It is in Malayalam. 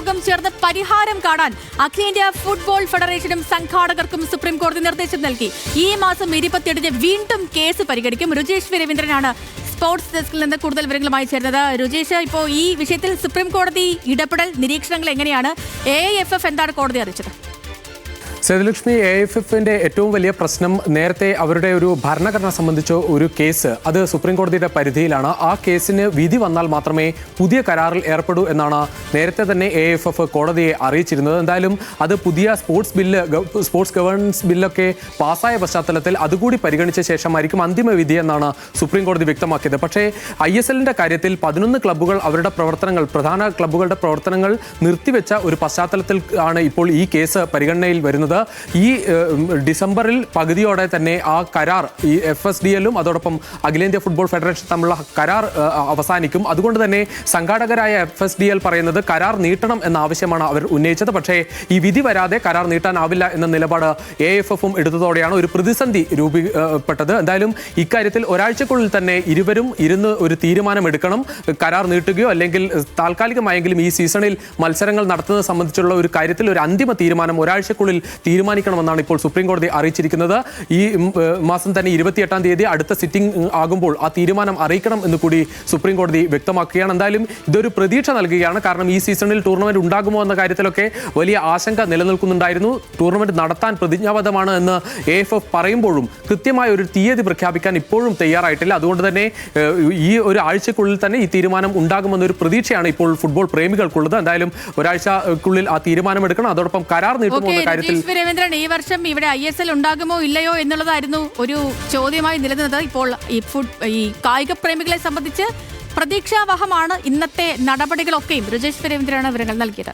യോഗം ചേർന്ന് പരിഹാരം കാണാൻ അഖിലേന്ത്യാ ഫുട്ബോൾ ഫെഡറേഷനും സംഘാടകർക്കും സുപ്രീം കോടതി നിർദ്ദേശം നൽകി. ഈ മാസം 28-ന് വീണ്ടും കേസ് പരിഗണിക്കും. രുജേഷ് രവീന്ദ്രനാണ് സ്പോർട്സ് ഡെസ്കിൽ നിന്ന് കൂടുതൽ വിവരങ്ങളുമായി ചേർന്നത്. രുജേഷ്, ഇപ്പോൾ ഈ വിഷയത്തിൽ സുപ്രീം കോടതി ഇടപെടൽ നിരീക്ഷണങ്ങൾ എങ്ങനെയാണ്? AIFF എന്താണ് കോടതി അറിയിച്ചത്? സേതുലക്ഷ്മി, AIFFന്റെ ഏറ്റവും വലിയ പ്രശ്നം നേരത്തെ അവരുടെ ഒരു ഭരണഘടന സംബന്ധിച്ച ഒരു കേസ് അത് സുപ്രീം കോടതിയുടെ പരിധിയിലാണ്. ആ കേസിന് വിധി വന്നാൽ മാത്രമേ പുതിയ കരാറിൽ ഏർപ്പെടൂ എന്നാണ് നേരത്തെ തന്നെ AIFF കോടതിയെ അറിയിച്ചിരുന്നത്. എന്തായാലും അത് പുതിയ സ്പോർട്സ് ഗവേണൻസ് ബില്ലൊക്കെ പാസ്സായ പശ്ചാത്തലത്തിൽ അതുകൂടി പരിഗണിച്ച ശേഷമായിരിക്കും അന്തിമ വിധി എന്നാണ് സുപ്രീം കോടതി വ്യക്തമാക്കിയത്. പക്ഷേ ISLന്റെ കാര്യത്തിൽ 11 ക്ലബ്ബുകൾ അവരുടെ പ്രവർത്തനങ്ങൾ, പ്രധാന ക്ലബ്ബുകളുടെ പ്രവർത്തനങ്ങൾ നിർത്തിവെച്ച ഒരു പശ്ചാത്തലത്തിൽ ആണ് ഇപ്പോൾ ഈ കേസ് പരിഗണനയിൽ വരുന്നത്. ഈ ഡിസംബറിൽ പകുതിയോടെ തന്നെ ആ കരാർ ഈ FSDL-ഉം അതോടൊപ്പം അഖിലേന്ത്യാ ഫുട്ബോൾ ഫെഡറേഷൻ തമ്മിലുള്ള കരാർ അവസാനിക്കും. അതുകൊണ്ട് തന്നെ സംഘാടകരായ FSDL പറയുന്നത് കരാർ നീട്ടണം എന്ന ആവശ്യമാണ് അവർ ഉന്നയിച്ചത്. പക്ഷേ ഈ വിധി വരാതെ കരാർ നീട്ടാനാവില്ല എന്ന നിലപാട് AIFF-ഉം എടുത്തതോടെയാണ് ഒരു പ്രതിസന്ധി രൂപപ്പെട്ടത്. എന്തായാലും ഇക്കാര്യത്തിൽ ഒരാഴ്ചക്കുള്ളിൽ തന്നെ ഇരുവരും ഇരുന്ന് ഒരു തീരുമാനമെടുക്കണം. കരാർ നീട്ടുകയോ അല്ലെങ്കിൽ താൽക്കാലികമായെങ്കിലും ഈ സീസണിൽ മത്സരങ്ങൾ നടത്തുന്നത് സംബന്ധിച്ചുള്ള ഒരു കാര്യത്തിൽ ഒരു അന്തിമ തീരുമാനം ഒരാഴ്ചക്കുള്ളിൽ തീരുമാനിക്കണമെന്നാണ് ഇപ്പോൾ സുപ്രീം കോടതി അറിയിച്ചിരിക്കുന്നത്. ഈ മാസം തന്നെ 28-ാം തീയതി അടുത്ത സിറ്റിംഗ് ആകുമ്പോൾ ആ തീരുമാനം അറിയിക്കണം എന്ന് കൂടി സുപ്രീം കോടതി വ്യക്തമാക്കുകയാണ്. എന്തായാലും ഇതൊരു പ്രതീക്ഷ നൽകുകയാണ്. കാരണം ഈ സീസണിൽ ടൂർണമെന്റ് ഉണ്ടാകുമോ എന്ന കാര്യത്തിലൊക്കെ വലിയ ആശങ്ക നിലനിൽക്കുന്നുണ്ടായിരുന്നു. ടൂർണമെന്റ് നടത്താൻ പ്രതിജ്ഞാബദ്ധമാണ് എന്ന് AIFF പറയുമ്പോഴും കൃത്യമായ ഒരു തീയതി പ്രഖ്യാപിക്കാൻ ഇപ്പോഴും തയ്യാറായിട്ടില്ല. അതുകൊണ്ട് തന്നെ ഈ ഒരു ആഴ്ചക്കുള്ളിൽ തന്നെ ഈ തീരുമാനം ഉണ്ടാകുമെന്നൊരു പ്രതീക്ഷയാണ് ഇപ്പോൾ ഫുട്ബോൾ പ്രേമികൾക്കുള്ളത്. എന്തായാലും ഒരാഴ്ചക്കുള്ളിൽ ആ തീരുമാനമെടുക്കണം. അതോടൊപ്പം കരാർ നീട്ടുമോ എന്ന കാര്യത്തിൽ രവീന്ദ്രൻ, ഈ വർഷം ഇവിടെ ISL ഉണ്ടാകുമോ ഇല്ലയോ എന്നുള്ളതായിരുന്നു ഒരു ചോദ്യമായി നിലനിന്നത്. ഇപ്പോൾ ഈ കായിക പ്രേമികളെ സംബന്ധിച്ച് പ്രതീക്ഷാവഹമാണ് ഇന്നത്തെ നടപടികളൊക്കെയും. രുജേഷ് രവീന്ദ്രനാണ് വിവരങ്ങൾ നൽകിയത്.